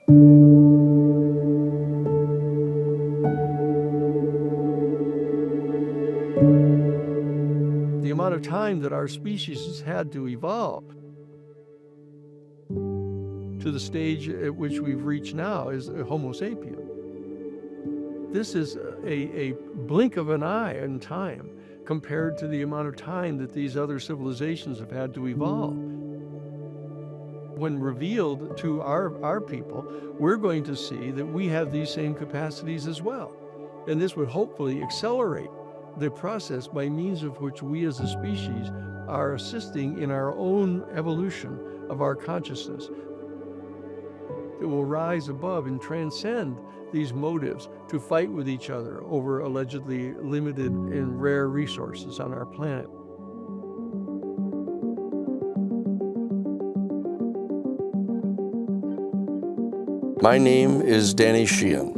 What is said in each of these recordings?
The amount of time that our species has had to evolve to the stage at which we've reached now is Homo sapien. This is a blink of an eye in time compared to the amount of time that these other civilizations have had to evolve. When revealed to our people, we're going to see that we have these same capacities as well. And this would hopefully accelerate the process by means of which we as a species are assisting in our own evolution of our consciousness. It will rise above and transcend these motives to fight with each other over allegedly limited and rare resources on our planet. My name is Danny Sheehan.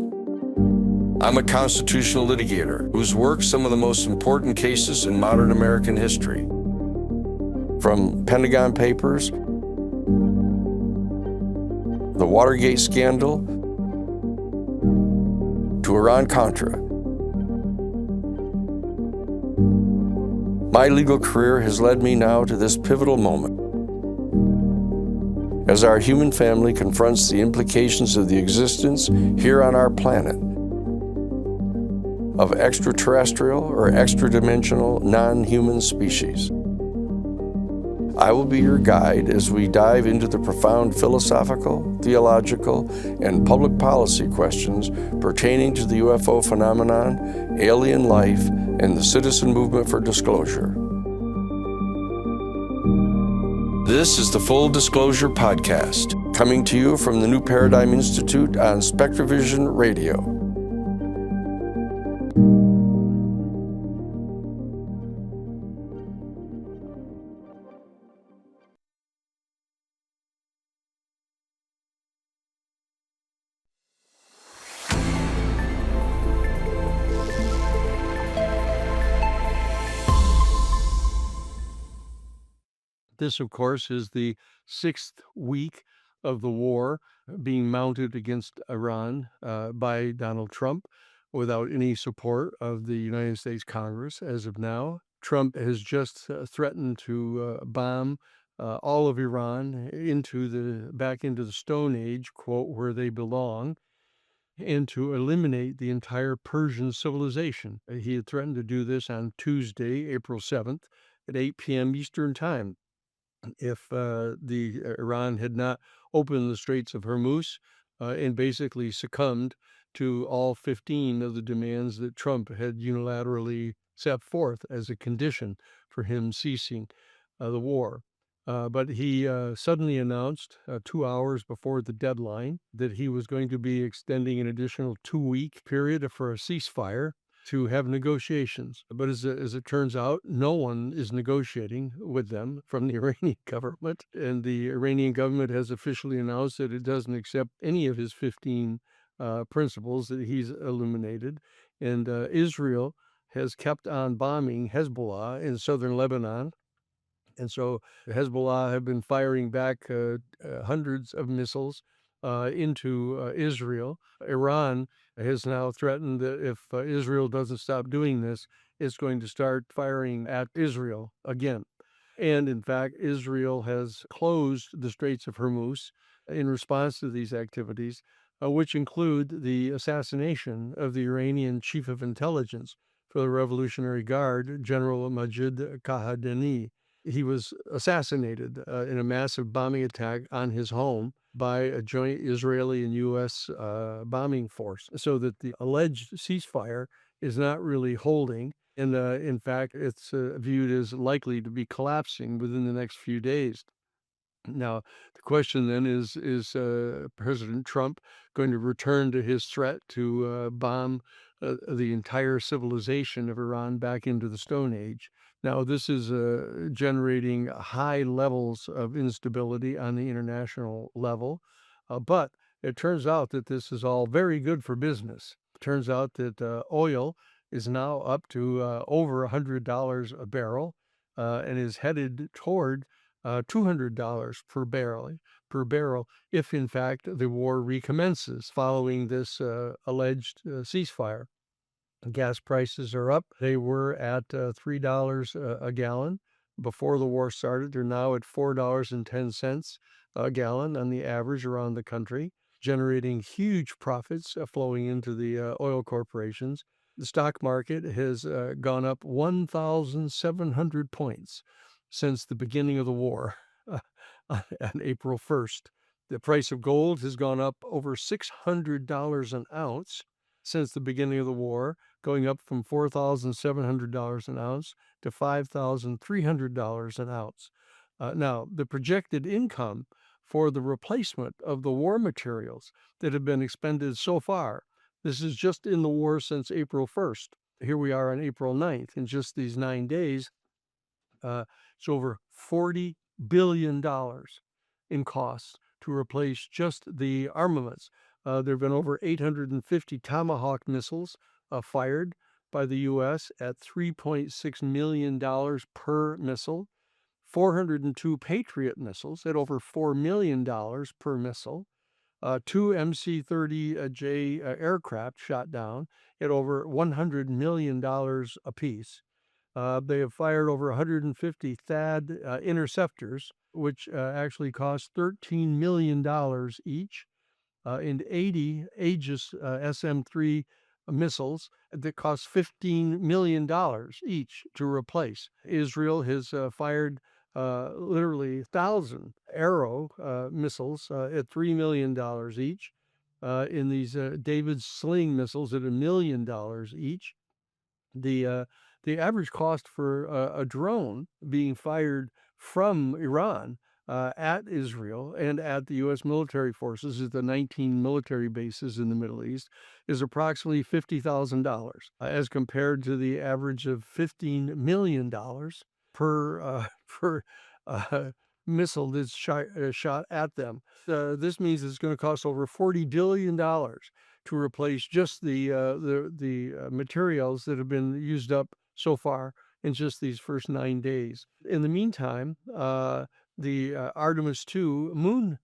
I'm a constitutional litigator who's worked some of the most important cases in modern American history. From Pentagon Papers, the Watergate scandal, to Iran-Contra. My legal career has led me now to this pivotal moment. As our human family confronts the implications of the existence here on our planet of extraterrestrial or extra-dimensional non-human species. I will be your guide as we dive into the profound philosophical, theological, and public policy questions pertaining to the UFO phenomenon, alien life, and the citizen movement for disclosure. This is the Full Disclosure Podcast, coming to you from the New Paradigm Institute on SpectraVision Radio. This, of course, is the 6th week of the war being mounted against Iran by Donald Trump without any support of the United States Congress as of now. Trump has just threatened to bomb all of Iran back into the Stone Age, quote, where they belong, and to eliminate the entire Persian civilization. He had threatened to do this on Tuesday, April 7th at 8 p.m. Eastern Time. If Iran had not opened the Straits of Hormuz and basically succumbed to all 15 of the demands that Trump had unilaterally set forth as a condition for him ceasing the war. But he suddenly announced 2 hours before the deadline that he was going to be extending an additional 2-week period for a ceasefire to have negotiations. But as it turns out, no one is negotiating with them from the Iranian government. And the Iranian government has officially announced that it doesn't accept any of his 15 principles that he's illuminated. And Israel has kept on bombing Hezbollah in southern Lebanon. And so Hezbollah have been firing back hundreds of missiles into Israel. Iran has now threatened that if Israel doesn't stop doing this, it's going to start firing at Israel again. And in fact, Israel has closed the Straits of Hormuz in response to these activities, which include the assassination of the Iranian chief of intelligence for the Revolutionary Guard, General Majid Kahadani. He was assassinated in a massive bombing attack on his home by a joint Israeli and U.S. Bombing force, so that the alleged ceasefire is not really holding. And in fact, it's viewed as likely to be collapsing within the next few days. Now, the question then is President Trump going to return to his threat to bomb the entire civilization of Iran back into the Stone Age? Now, this is generating high levels of instability on the international level, but it turns out that this is all very good for business. It turns out that oil is now up to over $100 a barrel and is headed toward $200 per barrel per barrel if, in fact, the war recommences following this alleged ceasefire. Gas prices are up. They were at $3 a gallon before the war started. They're now at $4.10 a gallon on the average around the country, generating huge profits flowing into the oil corporations. The stock market has gone up 1,700 points since the beginning of the war on April 1st. The price of gold has gone up over $600 an ounce since the beginning of the war, going up from $4,700 an ounce to $5,300 an ounce. Now, the projected income for the replacement of the war materials that have been expended so far, this is just in the war since April 1st. Here we are on April 9th. In just these 9 days, it's over $40 billion in costs to replace just the armaments. There have been over 850 Tomahawk missiles fired by the U.S. at $3.6 million per missile, 402 Patriot missiles at over $4 million per missile, two MC-30J aircraft shot down at over $100 million apiece. They have fired over 150 THAAD interceptors, which actually cost $13 million each, and 80 Aegis SM-3 missiles that cost $15 million each to replace. Israel has fired literally 1,000 Arrow missiles at $3 million each, in these David's Sling missiles at $1 million each. The average cost for a drone being fired from Iran at Israel and at the U.S. military forces at the 19 military bases in the Middle East is approximately $50,000, as compared to the average of $15 million per missile that's shot at them. This means it's going to cost over $40 billion to replace just the materials that have been used up so far in just these first 9 days. In the meantime, the Artemis II moon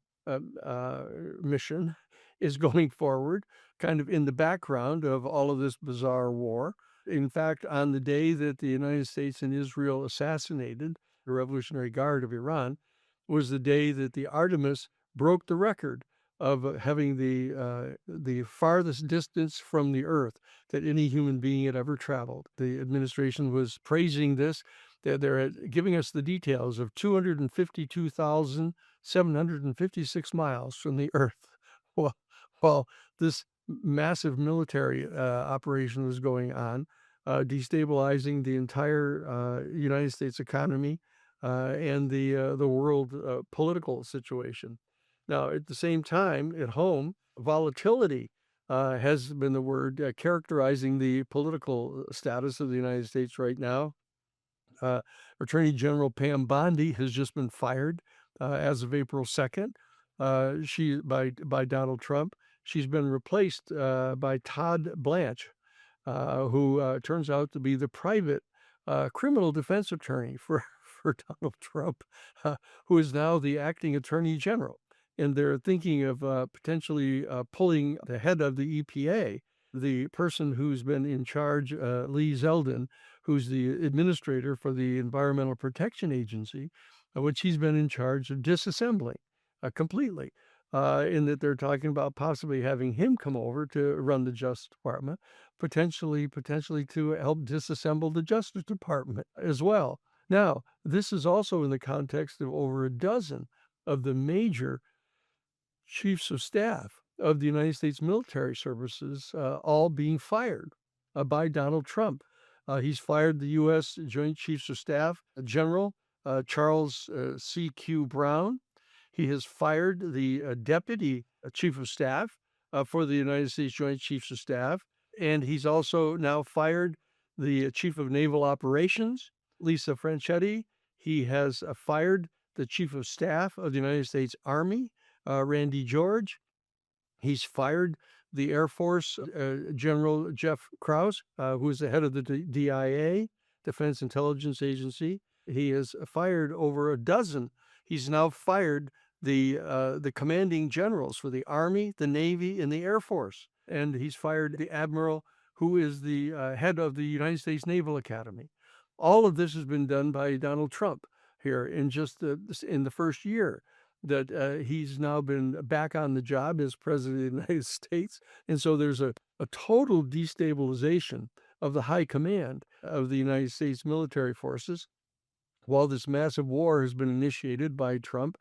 mission is going forward, kind of in the background of all of this bizarre war. In fact, on the day that the United States and Israel assassinated the Revolutionary Guard of Iran, was the day that the Artemis broke the record of having the farthest distance from the Earth that any human being had ever traveled. The administration was praising this. They're giving us the details of 252,756 miles from the Earth. While this massive military operation was going on, destabilizing the entire United States economy and the world political situation. Now, at the same time, at home, volatility has been the word characterizing the political status of the United States right now. Attorney General Pam Bondi has just been fired as of April 2nd by Donald Trump. She's been replaced by Todd Blanche, who turns out to be the private criminal defense attorney for Donald Trump, who is now the acting attorney general. And they're thinking of potentially pulling the head of the EPA, the person who's been in charge, Lee Zeldin, who's the administrator for the Environmental Protection Agency, which he's been in charge of disassembling completely. In that they're talking about possibly having him come over to run the Justice Department, potentially to help disassemble the Justice Department as well. Now, this is also in the context of over a dozen of the major chiefs of staff of the United States military services all being fired by Donald Trump. He's fired the U.S. Joint Chiefs of Staff General Charles C.Q. Brown. He has fired the Deputy Chief of Staff for the United States Joint Chiefs of Staff. And he's also now fired the Chief of Naval Operations, Lisa Franchetti. He has fired the Chief of Staff of the United States Army, Randy George. He's fired the Air Force General Jeff Krause, who is the head of the DIA, Defense Intelligence Agency. He has fired over a dozen. He's now fired the commanding generals for the Army, the Navy, and the Air Force. And he's fired the admiral who is the head of the United States Naval Academy. All of this has been done by Donald Trump here in just in the first year that he's now been back on the job as president of the United States. And so there's a total destabilization of the high command of the United States military forces. While this massive war has been initiated by Trump,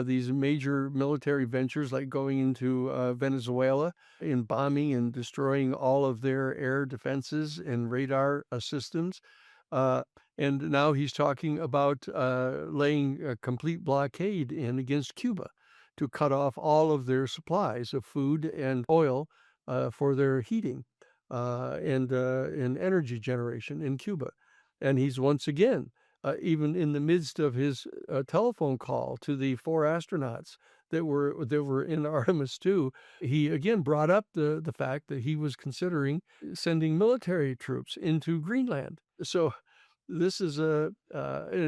these major military ventures like going into Venezuela and bombing and destroying all of their air defenses and radar systems. Uh, and now he's talking about laying a complete blockade in against Cuba to cut off all of their supplies of food and oil for their heating and energy generation in Cuba. And he's once again, even in the midst of his telephone call to the 4 astronauts that were in Artemis 2, he again brought up the fact that he was considering sending military troops into Greenland. So this is an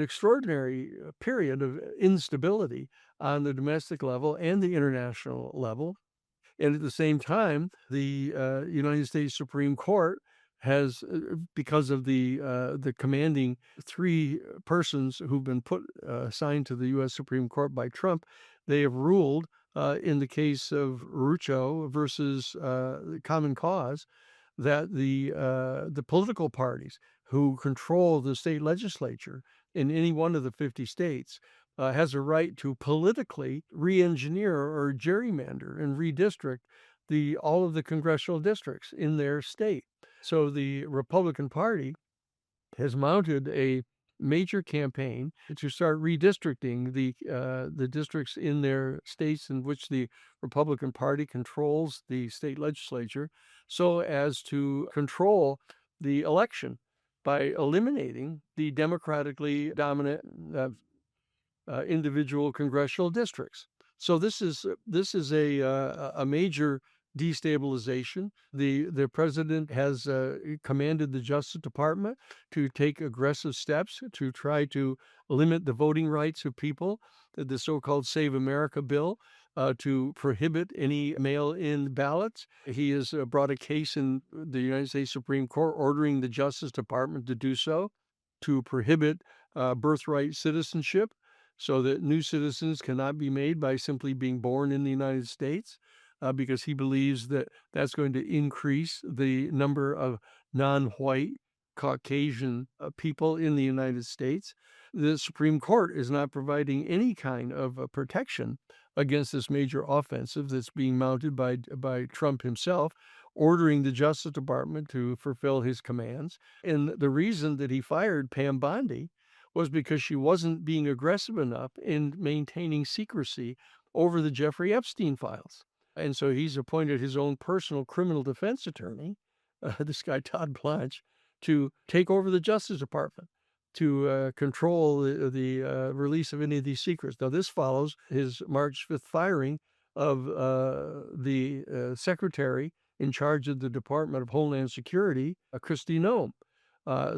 extraordinary period of instability on the domestic level and the international level. And at the same time, the United States Supreme Court has, because of the commanding three persons who've been assigned to the U.S. Supreme Court by Trump, they have ruled in the case of Rucho versus Common Cause that the political parties who control the state legislature in any one of the 50 states has a right to politically re-engineer or gerrymander and redistrict all of the congressional districts in their state. So the Republican Party has mounted a major campaign to start redistricting the districts in their states in which the Republican Party controls the state legislature, so as to control the election by eliminating the democratically dominant individual congressional districts. So this is a major destabilization. The president has commanded the Justice Department to take aggressive steps to try to limit the voting rights of people. The so-called Save America bill to prohibit any mail-in ballots. He has brought a case in the United States Supreme Court ordering the Justice Department to do so, to prohibit birthright citizenship so that new citizens cannot be made by simply being born in the United States, because he believes that that's going to increase the number of non-white Caucasian people in the United States. The Supreme Court is not providing any kind of protection against this major offensive that's being mounted by Trump himself, ordering the Justice Department to fulfill his commands. And the reason that he fired Pam Bondi was because she wasn't being aggressive enough in maintaining secrecy over the Jeffrey Epstein files. And so he's appointed his own personal criminal defense attorney, this guy Todd Blanche, to take over the Justice Department, to control the release of any of these secrets. Now, this follows his March 5th firing of the secretary in charge of the Department of Homeland Security, Kristi Noem.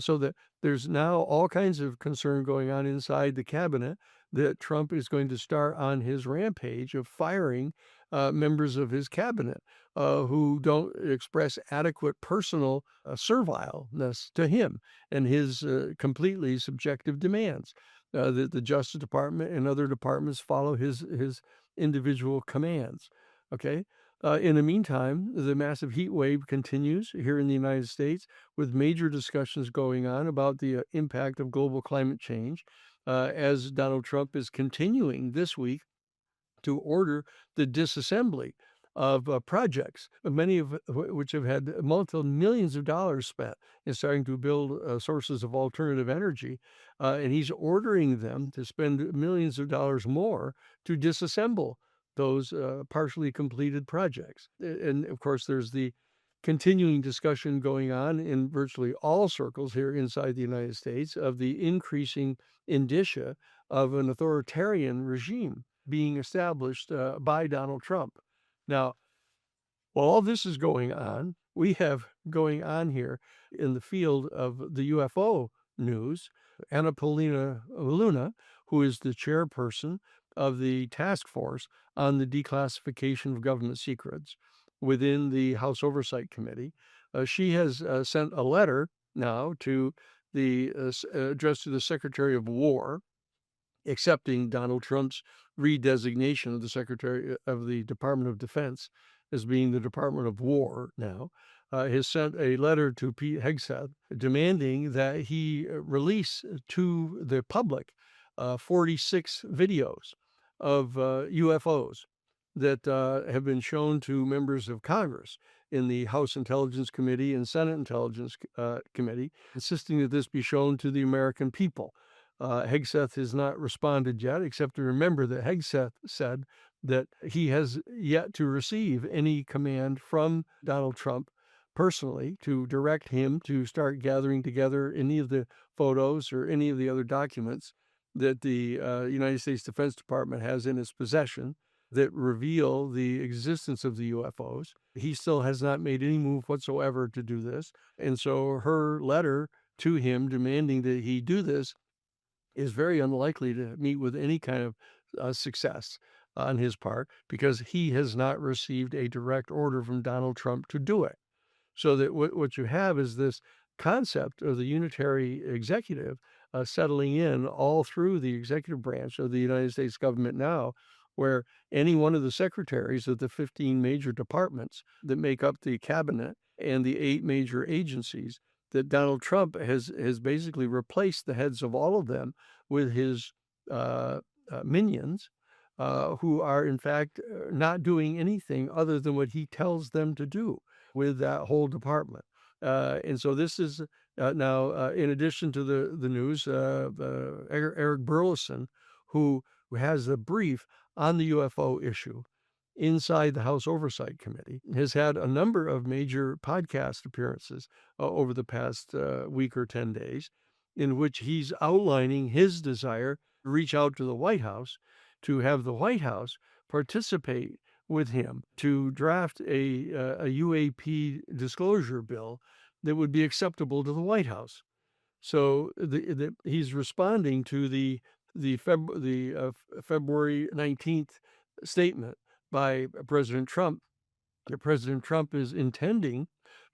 So that there's now all kinds of concern going on inside the cabinet that Trump is going to start on his rampage of firing members of his cabinet who don't express adequate personal servileness to him and his completely subjective demands. The Justice Department and other departments follow his individual commands. Okay. In the meantime, the massive heat wave continues here in the United States, with major discussions going on about the impact of global climate change, as Donald Trump is continuing this week to order the disassembly of projects, many of which have had multiple millions of dollars spent in starting to build sources of alternative energy. And he's ordering them to spend millions of dollars more to disassemble those partially completed projects. And of course, there's the continuing discussion going on in virtually all circles here inside the United States of the increasing indicia of an authoritarian regime being established by Donald Trump. Now, while all this is going on, we have going on here in the field of the UFO news, Anna Paulina Luna, who is the chairperson of the task force on the declassification of government secrets within the House Oversight Committee. She has sent a letter now to addressed to the Secretary of War, accepting Donald Trump's redesignation of the Secretary of the Department of Defense as being the Department of War now, has sent a letter to Pete Hegseth demanding that he release to the public 46 videos of UFOs that have been shown to members of Congress in the House Intelligence Committee and Senate Intelligence Committee, insisting that this be shown to the American people. Hegseth has not responded yet, except to remember that Hegseth said that he has yet to receive any command from Donald Trump personally to direct him to start gathering together any of the photos or any of the other documents that the United States Defense Department has in its possession that reveal the existence of the UFOs. He still has not made any move whatsoever to do this. And so her letter to him demanding that he do this is very unlikely to meet with any kind of success on his part because he has not received a direct order from Donald Trump to do it. So that what you have is this concept of the unitary executive settling in all through the executive branch of the United States government now, where any one of the secretaries of the 15 major departments that make up the cabinet and the 8 major agencies that Donald Trump has basically replaced the heads of all of them with his minions, who are in fact not doing anything other than what he tells them to do with that whole department. And so this is now, in addition to the news, Eric Burleson, who has a brief on the UFO issue inside the House Oversight Committee, has had a number of major podcast appearances over the past week or 10 days, in which he's outlining his desire to reach out to the White House to have the White House participate with him to draft a UAP disclosure bill that would be acceptable to the White House. So he's responding to the February 19th statement by President Trump. President Trump is intending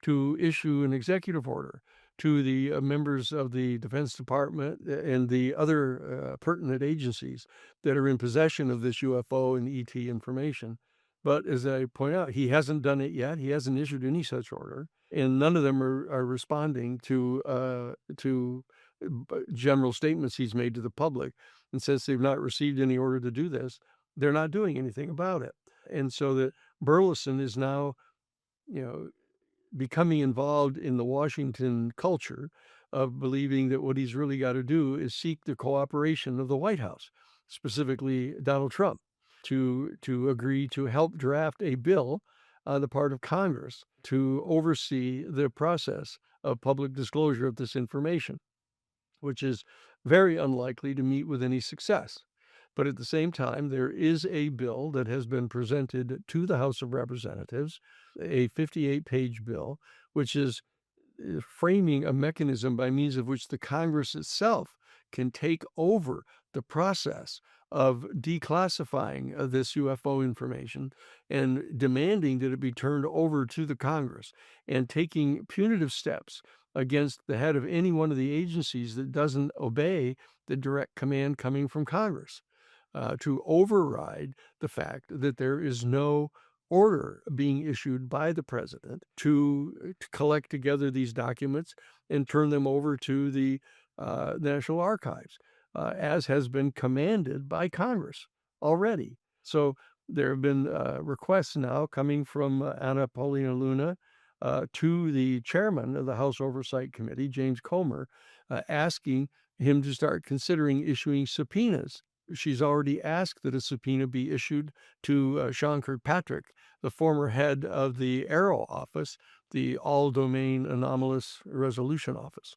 to issue an executive order to the members of the Defense Department and the other pertinent agencies that are in possession of this UFO and ET information. But as I point out, he hasn't done it yet. He hasn't issued any such order, and none of them are responding to general statements he's made to the public. And since they've not received any order to do this, they're not doing anything about it. And so that Burleson is now, becoming involved in the Washington culture of believing that what he's really got to do is seek the cooperation of the White House, specifically Donald Trump, to agree to help draft a bill on the part of Congress to oversee the process of public disclosure of this information, which is very unlikely to meet with any success. But at the same time, there is a bill that has been presented to the House of Representatives, a 58-page bill, which is framing a mechanism by means of which the Congress itself can take over the process of declassifying this UFO information and demanding that it be turned over to the Congress and taking punitive steps against the head of any one of the agencies that doesn't obey the direct command coming from Congress, to override the fact that there is no order being issued by the president to collect together these documents and turn them over to the National Archives, as has been commanded by Congress already. So there have been requests now coming from Anna Paulina Luna to the chairman of the House Oversight Committee, James Comer, asking him to start considering issuing subpoenas. She's already asked that a subpoena be issued to Sean Kirkpatrick, the former head of the AARO office, the All Domain Anomalous Resolution Office.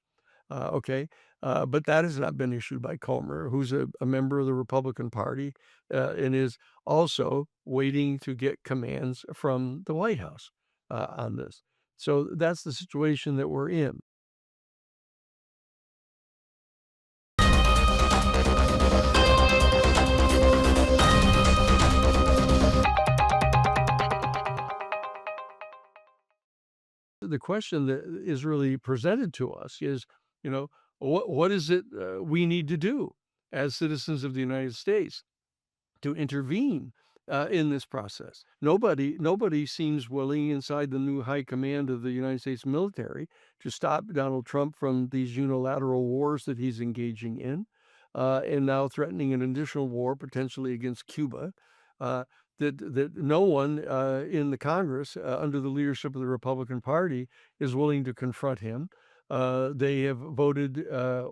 But that has not been issued by Comer, who's a member of the Republican Party, and is also waiting to get commands from the White House on this. So that's the situation that we're in. the question that is really presented to us is, you know, what is it we need to do as citizens of the United States to intervene in this process? Nobody seems willing inside the new high command of the United States military to stop Donald Trump from these unilateral wars that he's engaging in, and now threatening an additional war potentially against Cuba. Uh, that no one in the Congress under the leadership of the Republican Party is willing to confront him. They have voted,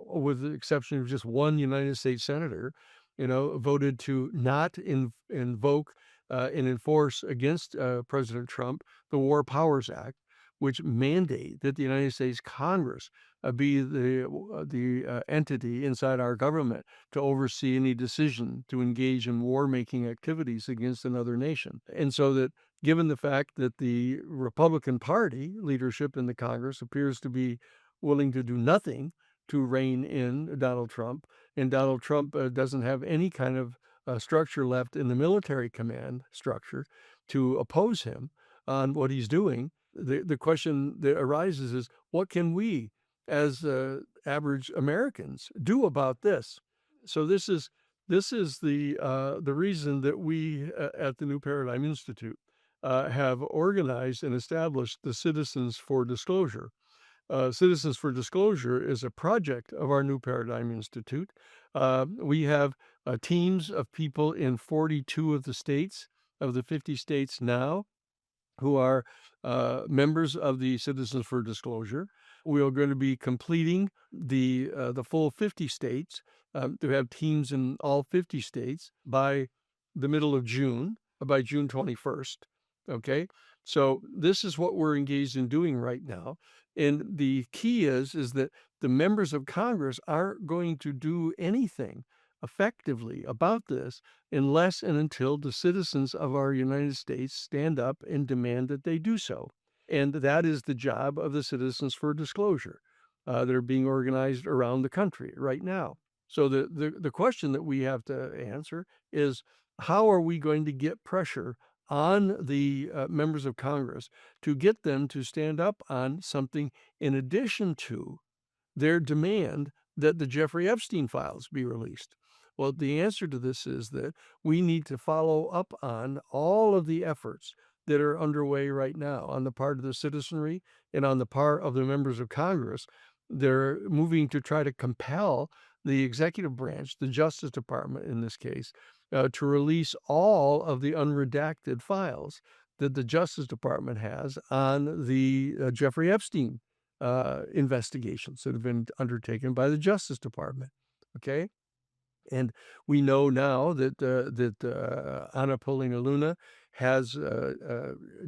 with the exception of just one United States senator, voted to not invoke and enforce against President Trump the War Powers Act, which mandate that the United States Congress be the entity inside our government to oversee any decision to engage in war-making activities against another nation. And so that, given the fact that the Republican Party leadership in the Congress appears to be willing to do nothing to rein in Donald Trump, and Donald Trump doesn't have any kind of structure left in the military command structure to oppose him on what he's doing. The question that arises is, what can we, as average Americans, do about this? So this is the reason that we at the New Paradigm Institute have organized and established the Citizens for Disclosure. Citizens for Disclosure is a project of our New Paradigm Institute. We have teams of people in 42 of the states, of the 50 states now, who are members of the Citizens for Disclosure. We are going to be completing the full 50 states, to have teams in all 50 states by the middle of June, by June 21st. Okay, so this is what we're engaged in doing right now, and the key is that the members of Congress aren't going to do anything effectively about this unless and until the citizens of our United States stand up and demand that they do so. And that is the job of the Citizens for Disclosure that are being organized around the country right now. So the question that we have to answer is, how are we going to get pressure on the members of Congress to get them to stand up on something in addition to their demand that the Jeffrey Epstein files be released? Well, the answer to this is that we need to follow up on all of the efforts that are underway right now on the part of the citizenry and on the part of the members of Congress. They're moving to try to compel the executive branch, the Justice Department in this case, to release all of the unredacted files that the Justice Department has on the Jeffrey Epstein investigations that have been undertaken by the Justice Department. Okay. And we know now that Anna Paulina Luna has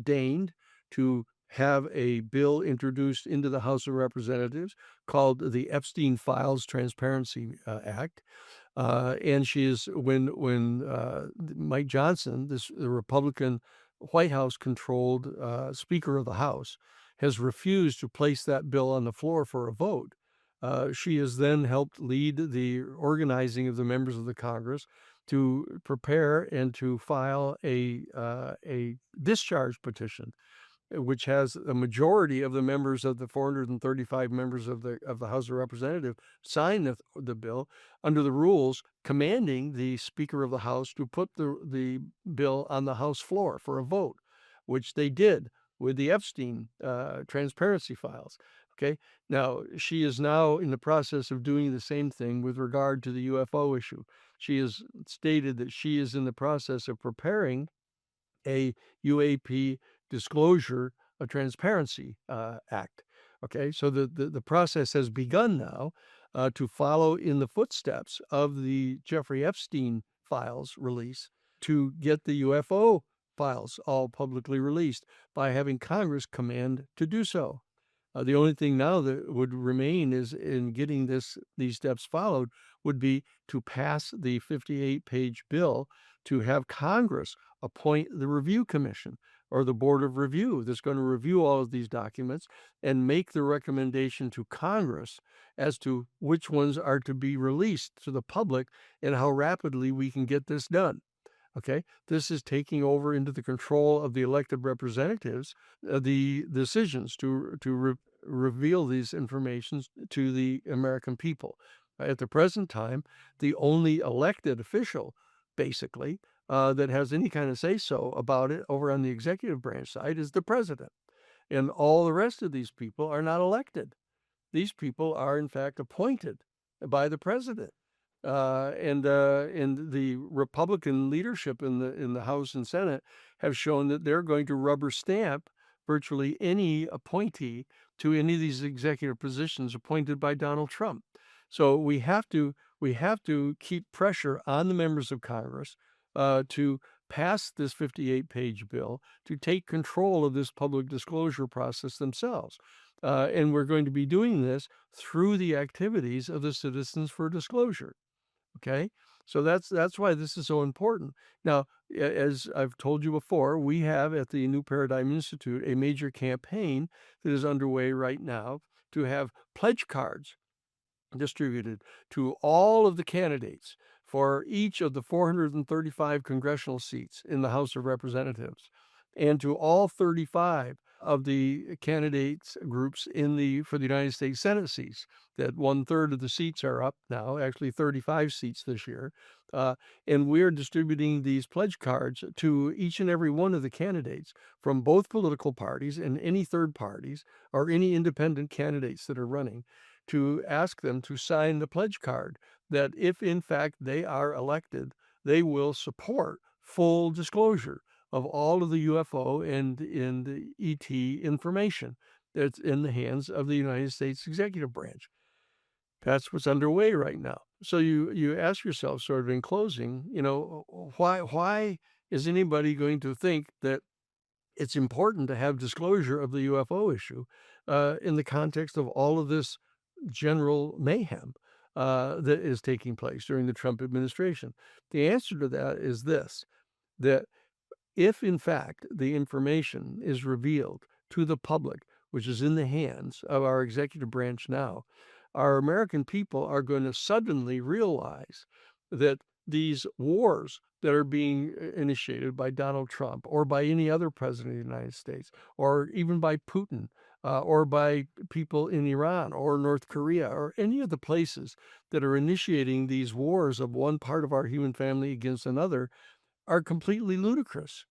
deigned to have a bill introduced into the House of Representatives called the Epstein Files Transparency Act. And she is, when Mike Johnson, the Republican White House controlled Speaker of the House, has refused to place that bill on the floor for a vote, she has then helped lead the organizing of the members of the Congress to prepare and to file a discharge petition, which has a majority of the members of the 435 members of the House of Representatives sign the bill under the rules commanding the Speaker of the House to put the bill on the House floor for a vote, which they did with the Epstein transparency files. Okay. Now, she is now in the process of doing the same thing with regard to the UFO issue. She has stated that she is in the process of preparing a UAP disclosure, a transparency act. Okay, so the process has begun now to follow in the footsteps of the Jeffrey Epstein files release to get the UFO files all publicly released by having Congress command to do so. The only thing now that would remain is in getting these steps followed would be to pass the 58-page bill to have Congress appoint the review commission or the board of review that's going to review all of these documents and make the recommendation to Congress as to which ones are to be released to the public and how rapidly we can get this done. Okay, this is taking over into the control of the elected representatives, the decisions to reveal these informations to the American people. At the present time, the only elected official, basically, that has any kind of say so about it over on the executive branch side is the president. And all the rest of these people are not elected. These people are, in fact, appointed by the president. And the Republican leadership in the House and Senate have shown that they're going to rubber stamp virtually any appointee to any of these executive positions appointed by Donald Trump. So we have to keep pressure on the members of Congress to pass this 58-page bill to take control of this public disclosure process themselves. And we're going to be doing this through the activities of the Citizens for Disclosure. Okay, so that's why this is so important. Now, as I've told you before, we have at the New Paradigm Institute a major campaign that is underway right now to have pledge cards distributed to all of the candidates for each of the 435 congressional seats in the House of Representatives and to all 35 of the candidates groups in the for the United States Senate seats. That one-third of the seats are up now, actually 35 seats this year. And we're distributing these pledge cards to each and every one of the candidates from both political parties and any third parties or any independent candidates that are running to ask them to sign the pledge card that if in fact they are elected, they will support full disclosure of all of the UFO and in the ET information that's in the hands of the United States executive branch. That's what's underway right now. So you ask yourself, sort of in closing, why is anybody going to think that it's important to have disclosure of the UFO issue in the context of all of this general mayhem that is taking place during the Trump administration? The answer to that is this: that if in fact the information is revealed to the public, which is in the hands of our executive branch now, our American people are going to suddenly realize that these wars that are being initiated by Donald Trump or by any other president of the United States, or even by Putin, or by people in Iran or North Korea or any of the places that are initiating these wars of one part of our human family against another, are completely ludicrous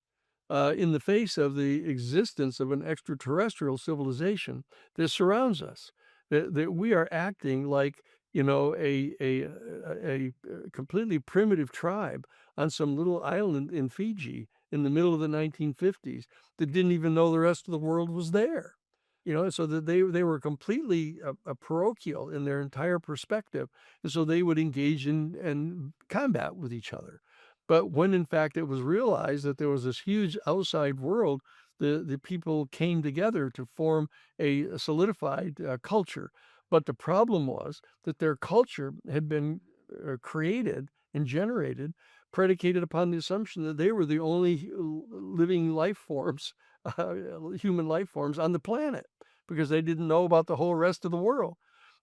in the face of the existence of an extraterrestrial civilization that surrounds us. That we are acting like a completely primitive tribe on some little island in Fiji in the middle of the 1950s that didn't even know the rest of the world was there. So that they were completely parochial in their entire perspective, and so they would engage in combat with each other. But when in fact it was realized that there was this huge outside world, the people came together to form a solidified culture. But the problem was that their culture had been created and generated, predicated upon the assumption that they were the only living life forms, human life forms on the planet, because they didn't know about the whole rest of the world.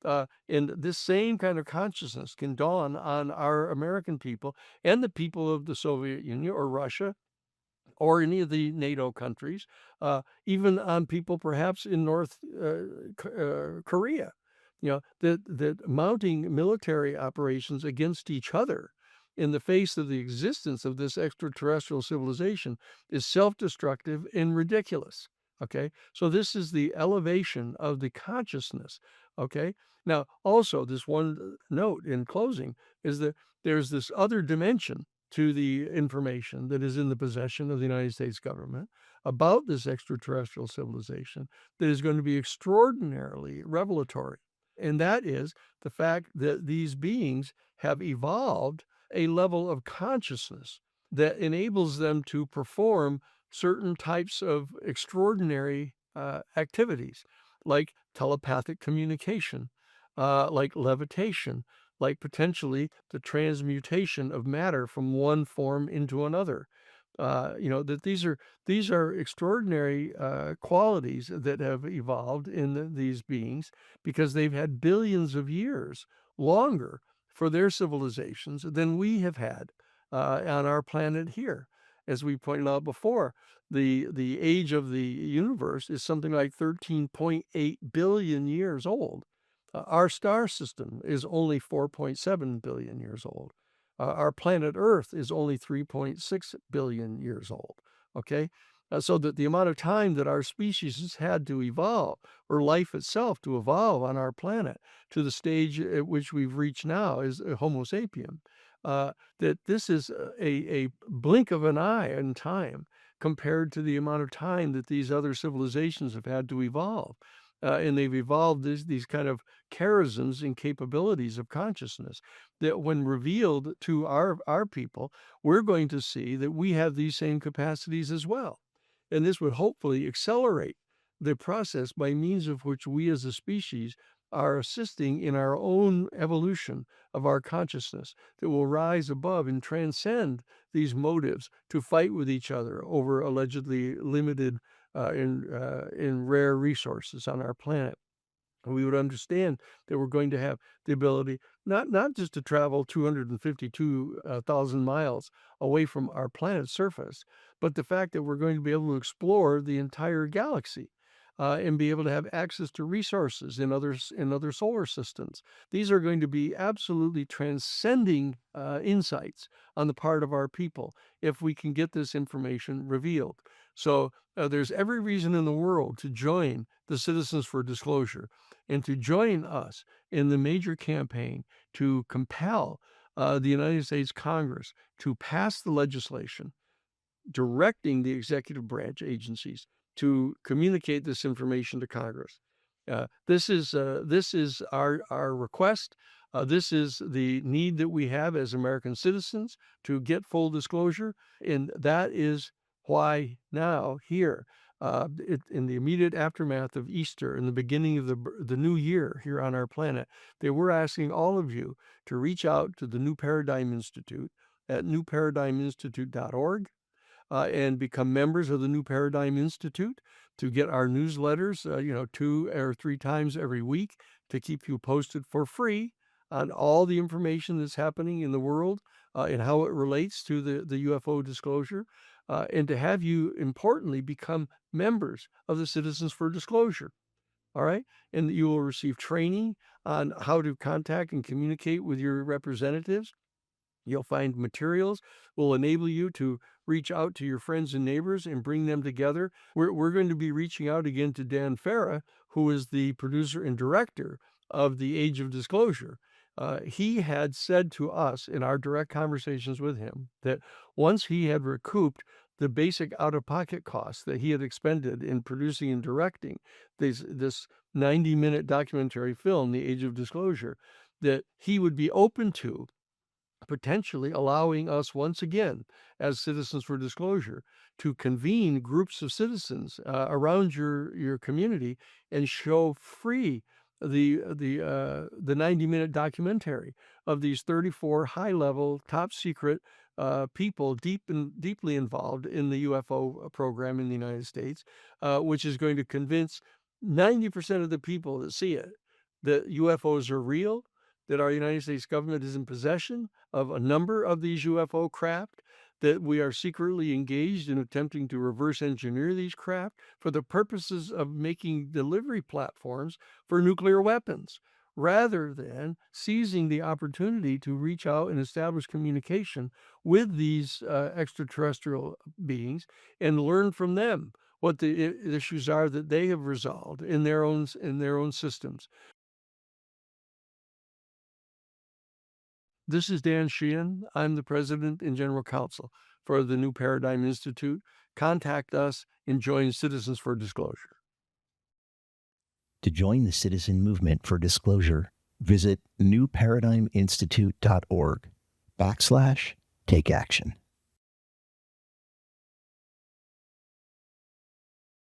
And this same kind of consciousness can dawn on our American people and the people of the Soviet Union or Russia or any of the NATO countries, even on people perhaps in North Korea. That mounting military operations against each other in the face of the existence of this extraterrestrial civilization is self-destructive and ridiculous. Okay, so this is the elevation of the consciousness. Okay, now also this one note in closing is that there's this other dimension to the information that is in the possession of the United States government about this extraterrestrial civilization that is going to be extraordinarily revelatory. And that is the fact that these beings have evolved a level of consciousness that enables them to perform certain types of extraordinary activities, like telepathic communication, like levitation, like potentially the transmutation of matter from one form into another. That these are extraordinary qualities that have evolved in these beings because they've had billions of years longer for their civilizations than we have had. on our planet here. As we pointed out before, the age of the universe is something like 13.8 billion years old. Our star system is only 4.7 billion years old. Our planet Earth is only 3.6 billion years old. Okay, so that the amount of time that our species has had to evolve, or life itself to evolve on our planet to the stage at which we've reached now is Homo sapien. That this is a blink of an eye in time compared to the amount of time that these other civilizations have had to evolve. And they've evolved these kind of charisms and capabilities of consciousness that when revealed to our people, we're going to see that we have these same capacities as well. And this would hopefully accelerate the process by means of which we as a species are assisting in our own evolution of our consciousness that will rise above and transcend these motives to fight with each other over allegedly limited in rare resources on our planet. We would understand that we're going to have the ability not just to travel 252,000 miles away from our planet's surface, but the fact that we're going to be able to explore the entire galaxy. And be able to have access to resources in other solar systems. These are going to be absolutely transcending insights on the part of our people if we can get this information revealed. So there's every reason in the world to join the Citizens for Disclosure and to join us in the major campaign to compel the United States Congress to pass the legislation directing the executive branch agencies to communicate this information to Congress. This is our request. This is the need that we have as American citizens to get full disclosure, and that is why now here, in the immediate aftermath of Easter, in the beginning of the new year here on our planet, that we're asking all of you to reach out to the New Paradigm Institute at newparadigminstitute.org and become members of the New Paradigm Institute to get our newsletters, 2 or 3 times every week to keep you posted for free on all the information that's happening in the world and how it relates to the UFO disclosure, and to have you, importantly, become members of the Citizens for Disclosure. All right. And you will receive training on how to contact and communicate with your representatives. You'll find materials will enable you to reach out to your friends and neighbors and bring them together. We're going to be reaching out again to Dan Farah, who is the producer and director of The Age of Disclosure. He had said to us in our direct conversations with him that once he had recouped the basic out-of-pocket costs that he had expended in producing and directing this 90-minute documentary film, The Age of Disclosure, that he would be open to potentially allowing us once again, as Citizens for Disclosure, to convene groups of citizens around your community and show free the 90-minute documentary of these 34 high-level, top-secret people deeply involved in the UFO program in the United States, which is going to convince 90% of the people that see it that UFOs are real, that our United States government is in possession of a number of these UFO craft, that we are secretly engaged in attempting to reverse engineer these craft for the purposes of making delivery platforms for nuclear weapons, rather than seizing the opportunity to reach out and establish communication with these extraterrestrial beings and learn from them what the issues are that they have resolved in their own systems. This is Dan Sheehan. I'm the president and general counsel for the New Paradigm Institute. Contact us and join Citizens for Disclosure. To join the citizen movement for disclosure, visit newparadigminstitute.org/take action.